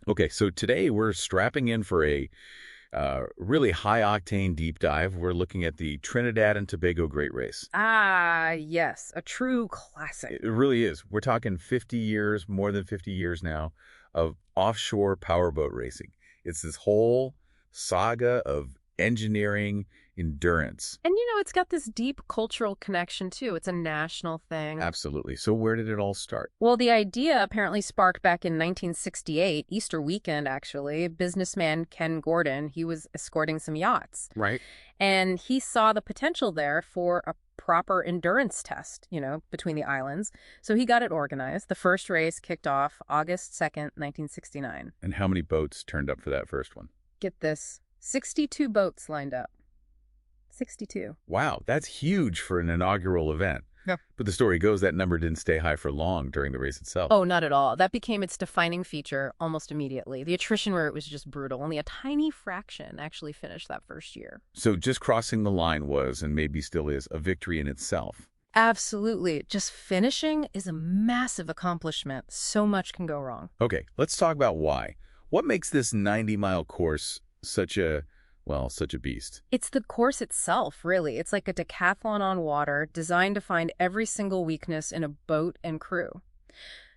Okay, so today we're strapping in for a really high-octane deep dive. We're looking at the Trinidad and Tobago Great Race. Ah, yes, a true classic. It really is. We're talking 50 years, more than 50 years now, of offshore powerboat racing. It's this whole saga of engineering endurance. And it's got this deep cultural connection too. It's a national thing. Absolutely. So where did it all start? Well, the idea apparently sparked back in 1968, Easter weekend, actually. Businessman Ken Gordon, he was escorting some yachts. Right. And he saw the potential there for a proper endurance test, between the islands. So he got it organized. The first race kicked off August 2nd, 1969. And how many boats turned up for that first one? Get this, 62 boats lined up. 62. Wow, that's huge for an inaugural event. Yeah. But the story goes that number didn't stay high for long during the race itself. Oh, not at all. That became its defining feature almost immediately. The attrition rate was just brutal. Only a tiny fraction actually finished that first year. So just crossing the line was, and maybe still is, a victory in itself. Absolutely. Just finishing is a massive accomplishment. So much can go wrong. Okay, let's talk about why. What makes this 90-mile course such a beast? It's the course itself, really. It's like a decathlon on water designed to find every single weakness in a boat and crew.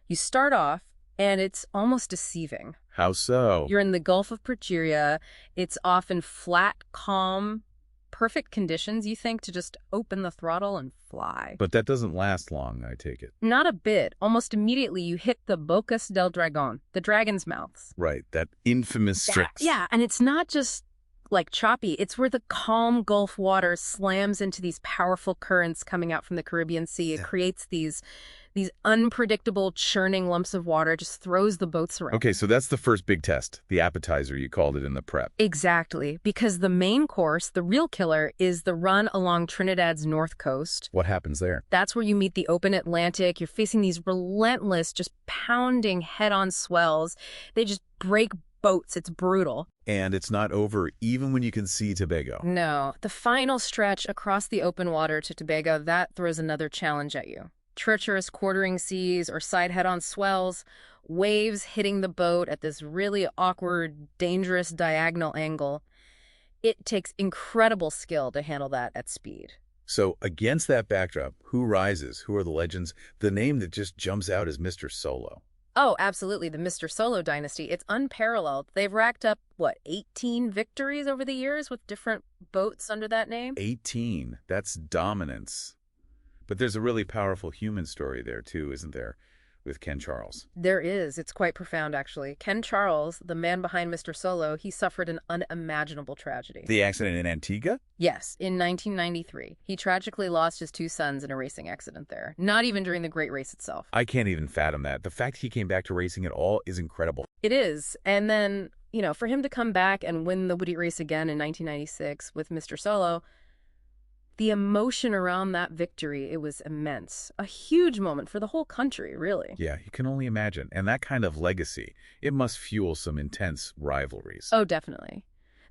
You start off, and it's almost deceiving. How so? You're in the Gulf of Pacheco. It's often flat, calm, perfect conditions, you think, to just open the throttle and fly. But that doesn't last long, I take it. Not a bit. Almost immediately, you hit the Bocas del Dragón, the dragon's mouths. Right, that infamous stretch. Yeah, and it's not just like choppy. It's where the calm Gulf water slams into these powerful currents coming out from the Caribbean Sea. It creates these unpredictable churning lumps of water, just throws the boats around. Okay, so that's the first big test, the appetizer you called it in the prep. Exactly, because the main course, the real killer, is the run along Trinidad's north coast. What happens there? That's where you meet the open Atlantic. You're facing these relentless, just pounding head-on swells. They just break boats. It's brutal. And it's not over even when you can see Tobago. No. The final stretch across the open water to Tobago, that throws another challenge at you. Treacherous quartering seas or side head-on swells, waves hitting the boat at this really awkward, dangerous diagonal angle. It takes incredible skill to handle that at speed. So against that backdrop, who rises? Who are the legends? The name that just jumps out is Mr. Solo. Oh, absolutely. The Mr. Solo dynasty. It's unparalleled. They've racked up, 18 victories over the years with different boats under that name? 18. That's dominance. But there's a really powerful human story there, too, isn't there, with Ken Charles? There is. It's quite profound, actually. Ken Charles, the man behind Mr. Solo, he suffered an unimaginable tragedy. The accident in Antigua? Yes, in 1993. He tragically lost his two sons in a racing accident there, not even during the Great Race itself. I can't even fathom that. The fact he came back to racing at all is incredible. It is. And then, for him to come back and win the Woody race again in 1996 with Mr. Solo, the emotion around that victory, it was immense. A huge moment for the whole country, really. Yeah, you can only imagine. And that kind of legacy, it must fuel some intense rivalries. Oh, definitely.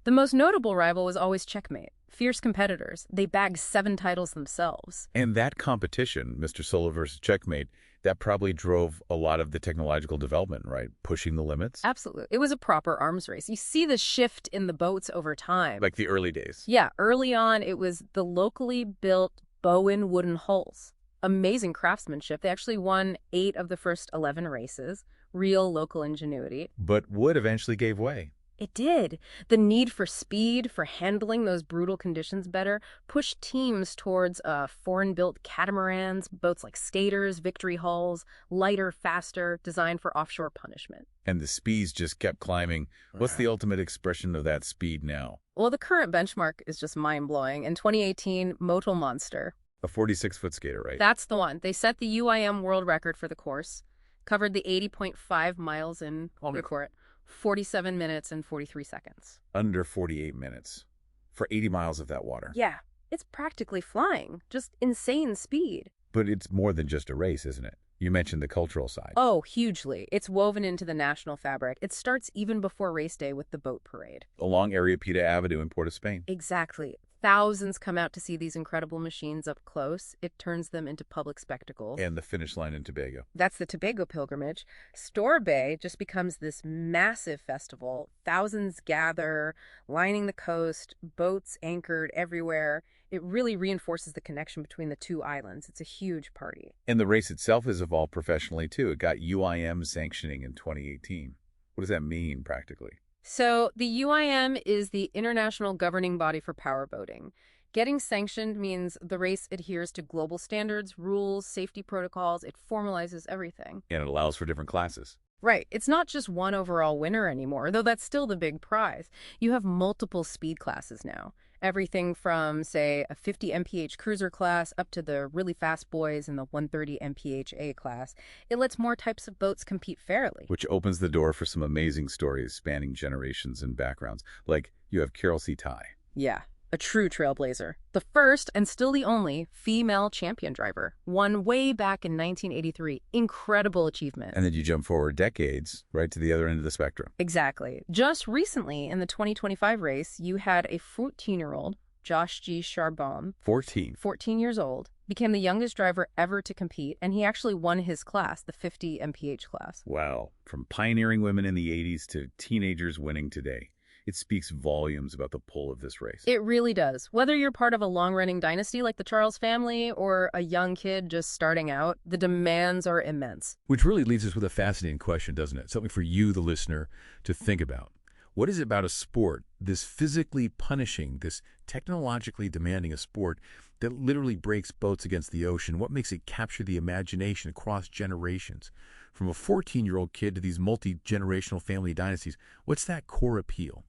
The most notable rival was always Checkmate. Fierce competitors. They bagged 7 titles themselves. And that competition, Mr. Solo versus Checkmate, that probably drove a lot of the technological development, right? Pushing the limits? Absolutely. It was a proper arms race. You see the shift in the boats over time. Like the early days. Yeah, early on, it was the locally built Bowen wooden hulls. Amazing craftsmanship. They actually won 8 of the first 11 races. Real local ingenuity. But wood eventually gave way. It did. The need for speed, for handling those brutal conditions better, pushed teams towards foreign-built catamarans, boats like skaters, victory hulls, lighter, faster, designed for offshore punishment. And the speeds just kept climbing. What's the ultimate expression of that speed now? Well, the current benchmark is just mind-blowing. In 2018, Motul Monster. A 46-foot skater, right? That's the one. They set the UIM world record for the course, covered the 80.5 miles in record. 47 minutes and 43 seconds. Under 48 minutes for 80 miles of that water. Yeah, it's practically flying. Just insane speed. But it's more than just a race, isn't it? You mentioned the cultural side. Oh, hugely. It's woven into the national fabric. It starts even before race day with the boat parade. Along Areopita Avenue in Port of Spain. Exactly. Thousands come out to see these incredible machines up close. It turns them into public spectacles. And the finish line in Tobago. That's the Tobago pilgrimage. Store Bay just becomes this massive festival. Thousands gather, lining the coast, boats anchored everywhere. It really reinforces the connection between the two islands. It's a huge party. And the race itself has evolved professionally, too. It got UIM sanctioning in 2018. What does that mean, practically? So the UIM is the international governing body for powerboating. Getting sanctioned means the race adheres to global standards, rules, safety protocols. It formalizes everything. And it allows for different classes. Right. It's not just one overall winner anymore, though that's still the big prize. You have multiple speed classes now. Everything from, say, a 50 mph cruiser class up to the really fast boys in the 130 mph A class. It lets more types of boats compete fairly. Which opens the door for some amazing stories spanning generations and backgrounds. Like, you have Carol C. Ty. Yeah, a true trailblazer. The first, and still the only, female champion driver. Won way back in 1983. Incredible achievement. And then you jump forward decades, right to the other end of the spectrum. Exactly. Just recently, in the 2025 race, you had a 14-year-old, Josh G. Charbon. 14 years old, became the youngest driver ever to compete, and he actually won his class, the 50 mph class. Wow. From pioneering women in the 80s to teenagers winning today. It speaks volumes about the pull of this race. It really does. Whether you're part of a long-running dynasty like the Charles family or a young kid just starting out, the demands are immense. Which really leaves us with a fascinating question, doesn't it? Something for you, the listener, to think about. What is it about a sport, this physically punishing, this technologically demanding a sport that literally breaks boats against the ocean? What makes it capture the imagination across generations? From a 14-year-old kid to these multi-generational family dynasties, what's that core appeal?